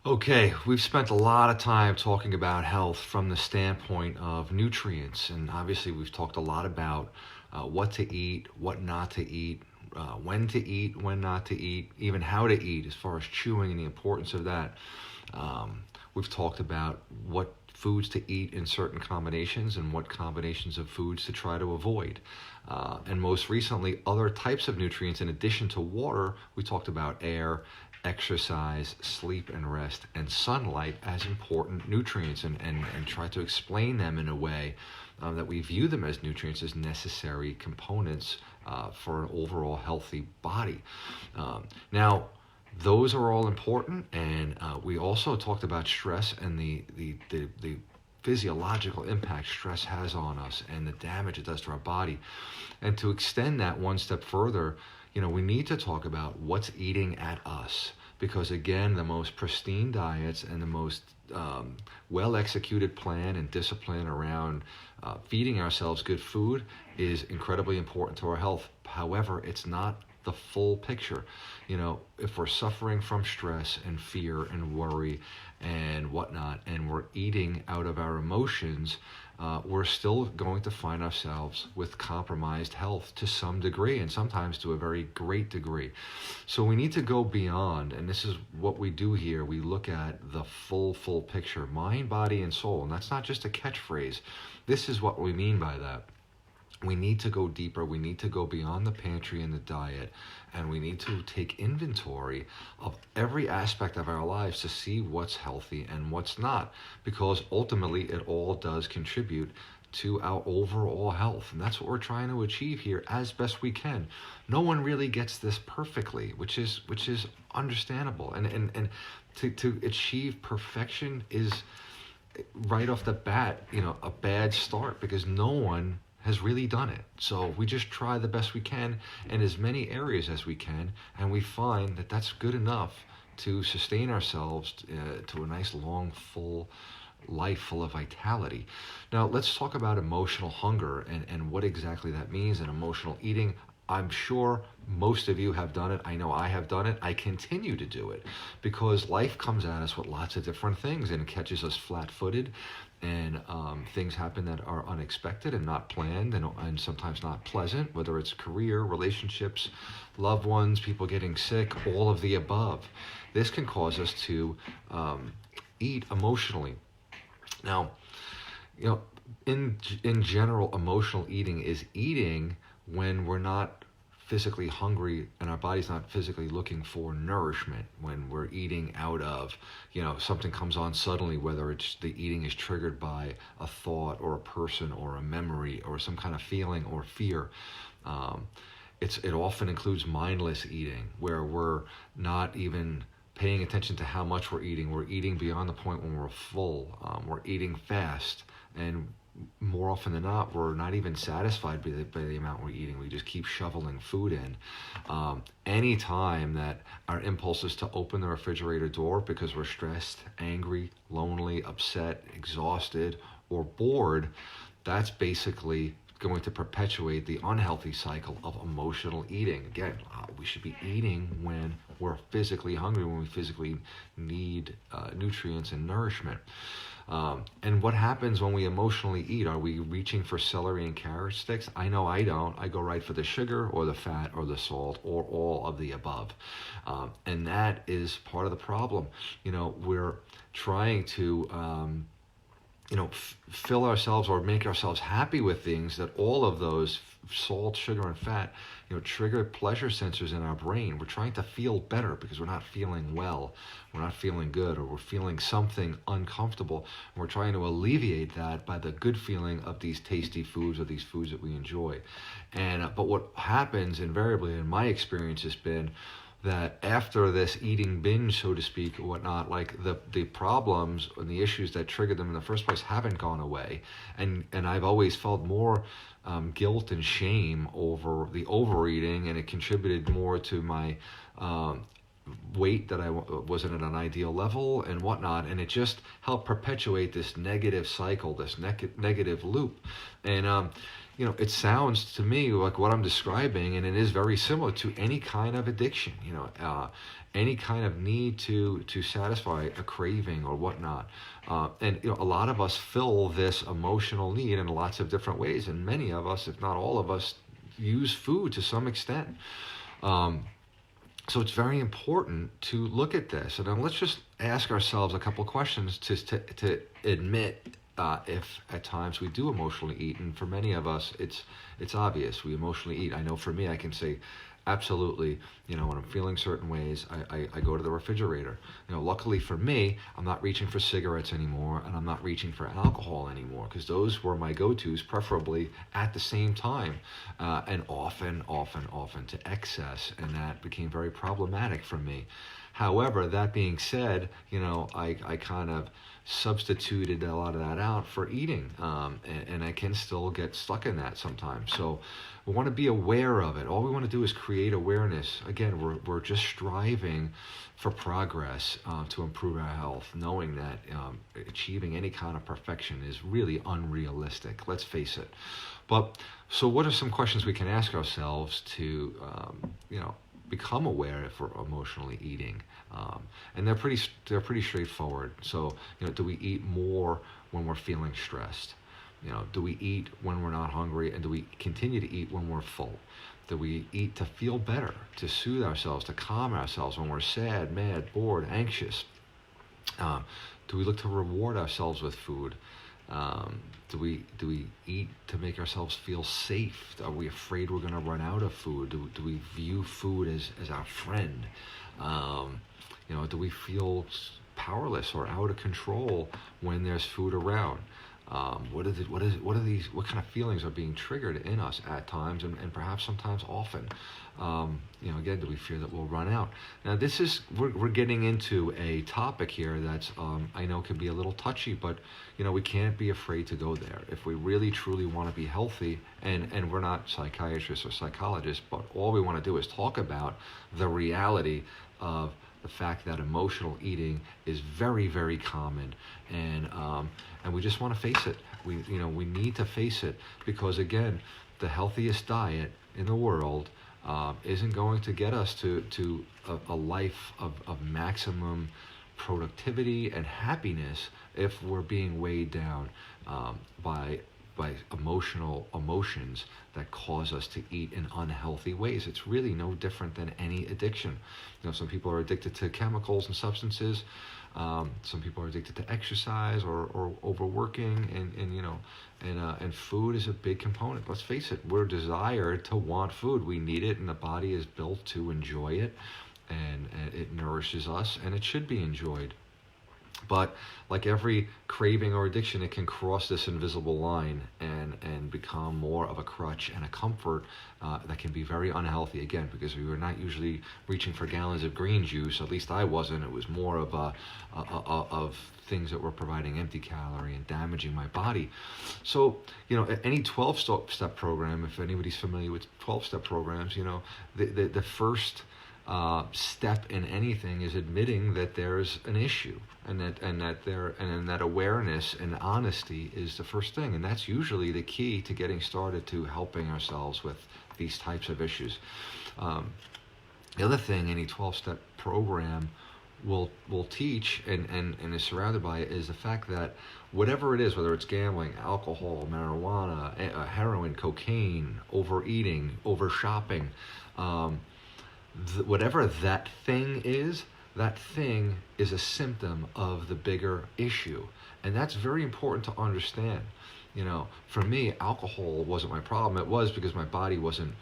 Okay, we've spent a lot of time talking about health from the standpoint of nutrients, and obviously we've talked a lot about what to eat, what not to eat, when to eat, when not to eat, even how to eat as far as chewing and the importance of that. We've talked about what foods to eat in certain combinations and what combinations of foods to try to avoid. And most recently, other types of nutrients in addition to water. We talked about air, exercise, sleep and rest, and sunlight as important nutrients, and try to explain them in a way that we view them as nutrients, as necessary components for an overall healthy body. Now, those are all important, and we also talked about stress and the physiological impact stress has on us and the damage it does to our body. And to extend that one step further, we need to talk about what's eating at us. Because again, the most pristine diets and the most well executed plan and discipline around feeding ourselves good food is incredibly important to our health. However, it's not the full picture. If we're suffering from stress and fear and worry and whatnot, and we're eating out of our emotions, we're still going to find ourselves with compromised health to some degree, and sometimes to a very great degree. So we need to go beyond, and this is what we do here. We look at the full picture, mind, body, and soul. And that's not just a catchphrase. This is what we mean by that. We need to go deeper. We need to go beyond the pantry and the diet, and we need to take inventory of every aspect of our lives to see what's healthy and what's not, because ultimately it all does contribute to our overall health. And that's what we're trying to achieve here as best we can. No one really gets this perfectly, which is understandable. And to achieve perfection is right off the bat, a bad start, because no one has really done it. So we just try the best we can in as many areas as we can, and we find that that's good enough to sustain ourselves to a nice, long, full life full of vitality. Now, let's talk about emotional hunger and what exactly that means, and emotional eating. I'm sure most of you have done it. I know I have done it. I continue to do it because life comes at us with lots of different things and catches us flat-footed, and things happen that are unexpected and not planned, and sometimes not pleasant, whether it's career, relationships, loved ones, people getting sick, all of the above. This can cause us to eat emotionally. Now, in general, emotional eating is eating when we're not physically hungry and our body's not physically looking for nourishment, when we're eating out of, something comes on suddenly, whether it's the eating is triggered by a thought or a person or a memory or some kind of feeling or fear. It often includes mindless eating, where we're not even paying attention to how much we're eating. We're eating beyond the point when we're full. We're eating fast, and more often than not, we're not even satisfied by the amount we're eating. We just keep shoveling food in. Any time that our impulse is to open the refrigerator door because we're stressed, angry, lonely, upset, exhausted, or bored, that's basically going to perpetuate the unhealthy cycle of emotional eating. Again, we should be eating when we're physically hungry, when we physically need nutrients and nourishment. And what happens when we emotionally eat? Are we reaching for celery and carrot sticks? I know I don't. I go right for the sugar or the fat or the salt or all of the above. And that is part of the problem. We're trying to fill ourselves or make ourselves happy with things that all of those salt, sugar, and fat, trigger pleasure sensors in our brain. We're trying to feel better because we're not feeling well, we're not feeling good, or we're feeling something uncomfortable. And we're trying to alleviate that by the good feeling of these tasty foods or these foods that we enjoy. But what happens invariably, in my experience, has been that after this eating binge, so to speak, or whatnot, like the problems and the issues that triggered them in the first place haven't gone away. And I've always felt more guilt and shame over the overeating, and it contributed more to my weight that I wasn't at an ideal level and whatnot, and it just helped perpetuate this negative cycle, this negative loop. And it sounds to me like what I'm describing, and it is very similar to any kind of addiction. Any kind of need to satisfy a craving or whatnot. And a lot of us fill this emotional need in lots of different ways, and many of us, if not all of us, use food to some extent. So it's very important to look at this. And then let's just ask ourselves a couple of questions to admit if at times we do emotionally eat. And for many of us, it's obvious we emotionally eat. I know for me, I can say absolutely, when I'm feeling certain ways, I go to the refrigerator. Luckily for me, I'm not reaching for cigarettes anymore, and I'm not reaching for alcohol anymore, because those were my go-tos, preferably at the same time, and often to excess, and that became very problematic for me. However, that being said, I kind of substituted a lot of that out for eating, and I can still get stuck in that sometimes. So we want to be aware of it. All we want to do is create awareness. Again, we're just striving for progress to improve our health, knowing that achieving any kind of perfection is really unrealistic. Let's face it. But so what are some questions we can ask ourselves to, become aware if we're emotionally eating? And they're pretty straightforward. So, do we eat more when we're feeling stressed? Do we eat when we're not hungry, and do we continue to eat when we're full? Do we eat to feel better, to soothe ourselves, to calm ourselves when we're sad, mad, bored, anxious? Do we look to reward ourselves with food? Do we eat to make ourselves feel safe? Are we afraid we're going to run out of food? Do we view food as our friend? Do we feel powerless or out of control when there's food around? What kind of feelings are being triggered in us at times, and perhaps sometimes often? Again, do we fear that we'll run out? Now, we're getting into a topic here that's I know can be a little touchy, but we can't be afraid to go there if we really truly want to be healthy. And we're not psychiatrists or psychologists, but all we want to do is talk about the reality of the fact that emotional eating is very, very common, and we just want to face it. We need to face it, because again, the healthiest diet in the world isn't going to get us to a life of maximum productivity and happiness if we're being weighed down by emotions that cause us to eat in unhealthy ways. It's really no different than any addiction. Some people are addicted to chemicals and substances. Some people are addicted to exercise or overworking, and food is a big component. Let's face it, we're desired to want food. We need it, and the body is built to enjoy it, and it nourishes us, and it should be enjoyed. But like every craving or addiction, it can cross this invisible line and become more of a crutch and a comfort that can be very unhealthy, again, because we were not usually reaching for gallons of green juice. At least I wasn't. It was more of things that were providing empty calorie and damaging my body. So, any 12-step program, if anybody's familiar with 12-step programs, the first step in anything is admitting that there's an issue, and that awareness and honesty is the first thing, and that's usually the key to getting started to helping ourselves with these types of issues. The other thing any 12-step program will teach and is surrounded by is the fact that whatever it is, whether it's gambling, alcohol, marijuana, heroin, cocaine, overeating, over shopping, whatever that thing is a symptom of the bigger issue. And that's very important to understand. For me, alcohol wasn't my problem. It was because my body wasn't,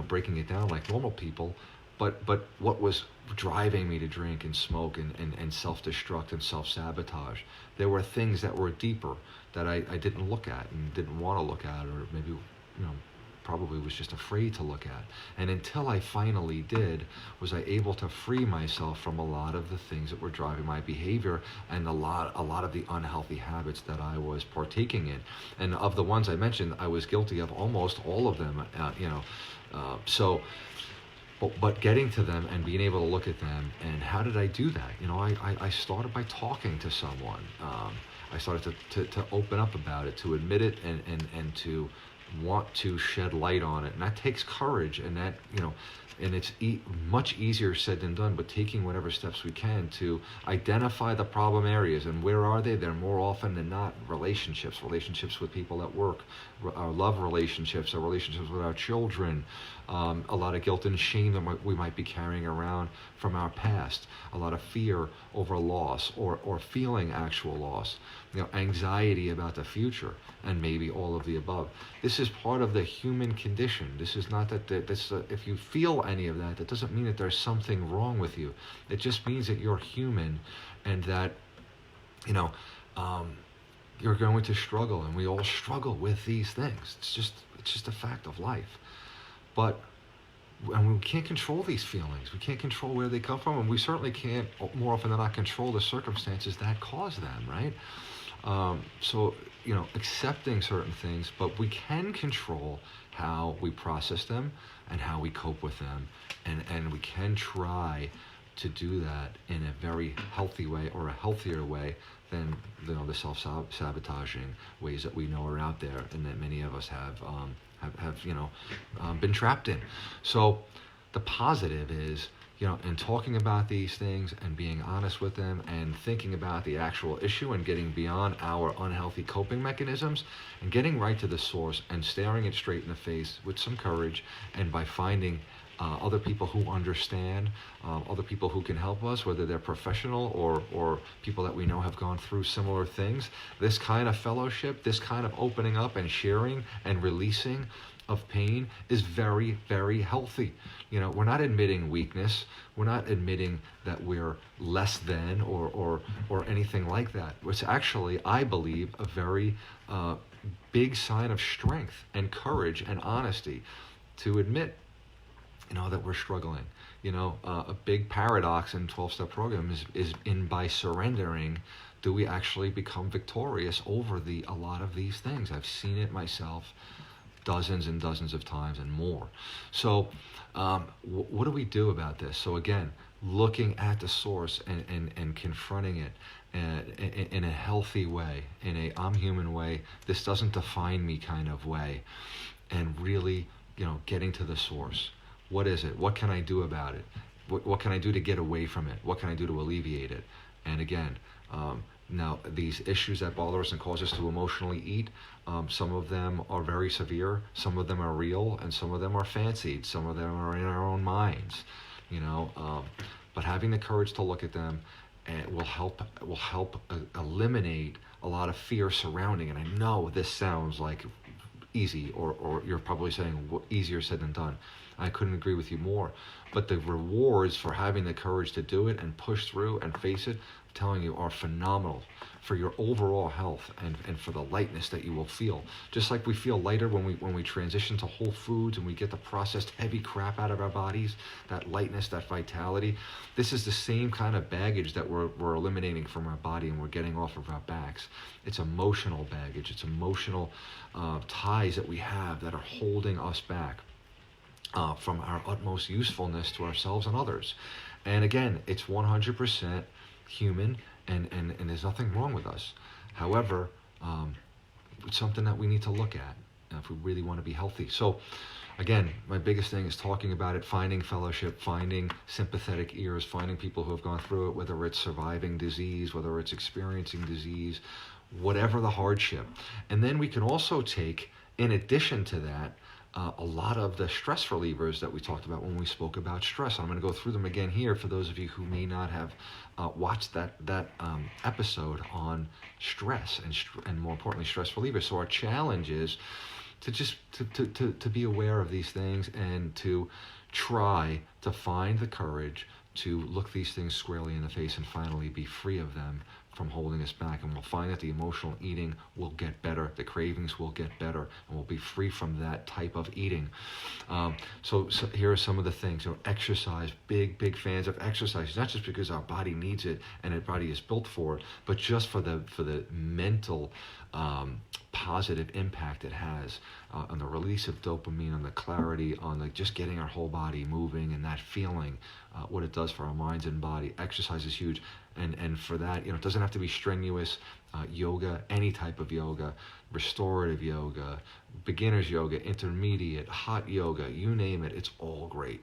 breaking it down like normal people. But what was driving me to drink and smoke and self-destruct and self-sabotage, there were things that were deeper that I didn't look at and didn't want to look at, or maybe, probably was just afraid to look at. And until I finally did, was I able to free myself from a lot of the things that were driving my behavior and a lot of the unhealthy habits that I was partaking in. And of the ones I mentioned, I was guilty of almost all of them. So But getting to them and being able to look at them, and how did I do that? I started by talking to someone. I started to open up about it, to admit it, and to want to shed light on it. And that takes courage, and that, and it's much easier said than done, but taking whatever steps we can to identify the problem areas. And where are they? They're more often than not relationships with people at work, our love relationships, our relationships with our children, a lot of guilt and shame that we might be carrying around from our past, a lot of fear over loss or feeling actual loss, anxiety about the future, and maybe all of the above. This is part of the human condition. This is not that if you feel any of that, that doesn't mean that there's something wrong with you. It just means that you're human, and that you're going to struggle, and we all struggle with these things. It's just a fact of life. But and we can't control these feelings. We can't control where they come from, and we certainly can't, more often than not, control the circumstances that cause them, right? So, accepting certain things, but we can control how we process them and how we cope with them, and we can try to do that in a very healthy way, or a healthier way than the self-sabotaging ways that we know are out there, and that many of us have been trapped in. So the positive is, in talking about these things and being honest with them and thinking about the actual issue and getting beyond our unhealthy coping mechanisms and getting right to the source and staring it straight in the face with some courage, and by finding other people who understand, other people who can help us, whether they're professional or people that we know have gone through similar things. This kind of fellowship, this kind of opening up and sharing and releasing of pain is very, very healthy. We're not admitting weakness. We're not admitting that we're less than or anything like that. It's actually, I believe, a very big sign of strength and courage and honesty to admit that we're struggling. A big paradox in 12-step program is by surrendering, do we actually become victorious over a lot of these things? I've seen it myself dozens and dozens of times and more. So what do we do about this? So again, looking at the source and confronting it in a healthy way, in a I'm human way, this doesn't define me kind of way, and really, getting to the source. What is it? What can I do about it? What can I do to get away from it? What can I do to alleviate it? And again, now these issues that bother us and cause us to emotionally eat, some of them are very severe, some of them are real, and some of them are fancied, some of them are in our own minds, but having the courage to look at them will help eliminate a lot of fear surrounding. And I know this sounds like easy, or you're probably saying easier said than done. I couldn't agree with you more. But the rewards for having the courage to do it and push through and face it, I'm telling you, are phenomenal for your overall health and for the lightness that you will feel. Just like we feel lighter when we transition to whole foods and we get the processed heavy crap out of our bodies, that lightness, that vitality. This is the same kind of baggage that we're eliminating from our body and we're getting off of our backs. It's emotional baggage. It's emotional ties that we have that are holding us back from our utmost usefulness to ourselves and others. And again, it's 100% human, and there's nothing wrong with us. However, it's something that we need to look at if we really want to be healthy. So again, my biggest thing is talking about it, finding fellowship, finding sympathetic ears, finding people who have gone through it, whether it's surviving disease, whether it's experiencing disease, whatever the hardship. And then we can also take, in addition to that, a lot of the stress relievers that we talked about when we spoke about stress. I'm going to go through them again here for those of you who may not have watched that episode on stress and more importantly, stress relievers. So our challenge is to just to be aware of these things and to try to find the courage to look these things squarely in the face and finally be free of them from holding us back. And we'll find that the emotional eating will get better, the cravings will get better, and we'll be free from that type of eating. So here are some of the things. Exercise, big fans of exercise, not just because our body needs it and our body is built for it, but just for the mental positive impact it has on the release of dopamine, on the clarity, on the just getting our whole body moving and that feeling, what it does for our minds and body. Exercise is huge. And for that, it doesn't have to be strenuous. Yoga, any type of yoga, restorative yoga, beginner's yoga, intermediate, hot yoga, you name it, it's all great.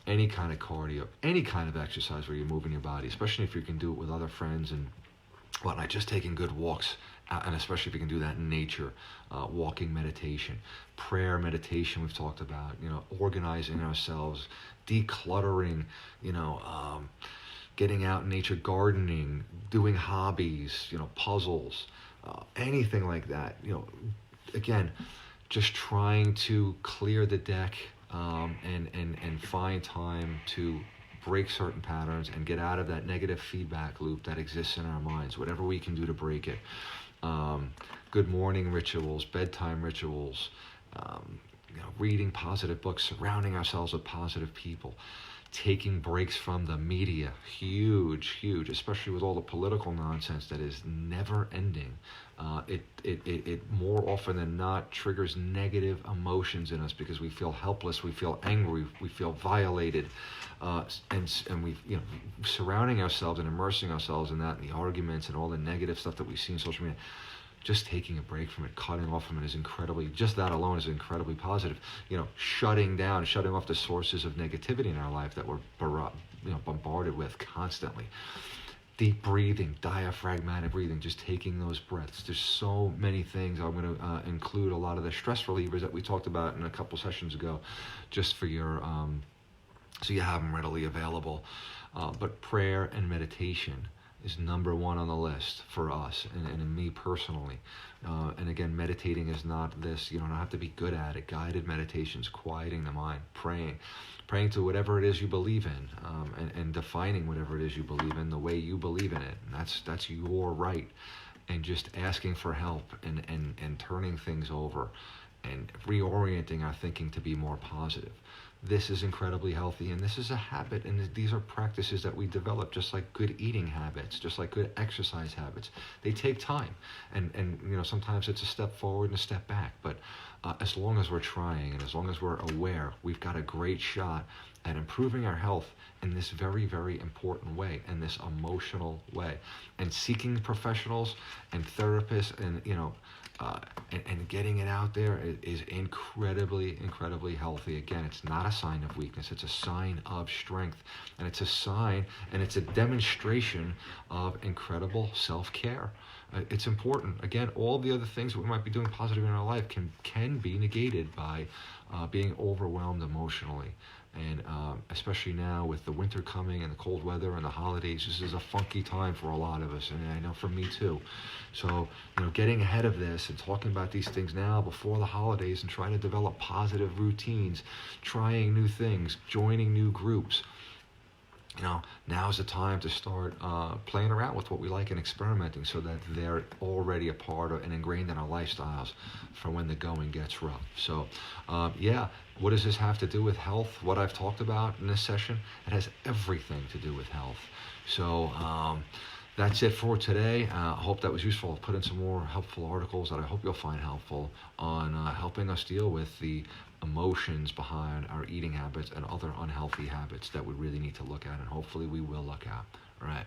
Any kind of cardio, any kind of exercise where you're moving your body, especially if you can do it with other friends and whatnot, just taking good walks, and especially if you can do that in nature, walking meditation, prayer meditation we've talked about, organizing ourselves, decluttering, getting out in nature, gardening, doing hobbies, puzzles, anything like that. Again, just trying to clear the deck, and find time to break certain patterns and get out of that negative feedback loop that exists in our minds, whatever we can do to break it. Good morning rituals, bedtime rituals, reading positive books, surrounding ourselves with positive people, taking breaks from the media, huge, especially with all the political nonsense that is never ending. It more often than not triggers negative emotions in us because we feel helpless, we feel angry, we feel violated, and we surrounding ourselves and immersing ourselves in that, and the arguments and all the negative stuff that we see in social media. Just taking a break from it, cutting off from it is incredibly, just that alone is incredibly positive. Shutting off the sources of negativity in our life that we're bombarded with constantly. Deep breathing, diaphragmatic breathing, just taking those breaths. There's so many things. I'm going to include a lot of the stress relievers that we talked about in a couple sessions ago, just for your, so you have them readily available. But prayer and meditation is number one on the list for us and me personally. And again, meditating is not this, you don't have to be good at it. Guided meditations, quieting the mind, praying to whatever it is you believe in, and defining whatever it is you believe in the way you believe in it. And that's your right. And just asking for help and turning things over and reorienting our thinking to be more positive. This is incredibly healthy, and this is a habit, and these are practices that we develop, just like good eating habits, just like good exercise habits. They take time, and sometimes it's a step forward and a step back, but as long as we're trying and as long as we're aware, we've got a great shot at improving our health in this very, very important way, in this emotional way. And seeking professionals and therapists and and getting it out there is incredibly, incredibly healthy. Again, it's not a sign of weakness. It's a sign of strength. And it's a sign and it's a demonstration of incredible self-care. It's important. Again, all the other things that we might be doing positive in our life can be negated by being overwhelmed emotionally. And especially now with the winter coming and the cold weather and the holidays, this is a funky time for a lot of us, and I know for me too. So, getting ahead of this and talking about these things now before the holidays and trying to develop positive routines, trying new things, joining new groups. Now's the time to start playing around with what we like and experimenting so that they're already a part of and ingrained in our lifestyles for when the going gets rough. So, what does this have to do with health? What I've talked about in this session, it has everything to do with health. So, that's it for today. I hope that was useful. I'll put in some more helpful articles that I hope you'll find helpful on helping us deal with the emotions behind our eating habits and other unhealthy habits that we really need to look at, and hopefully we will look at. All right.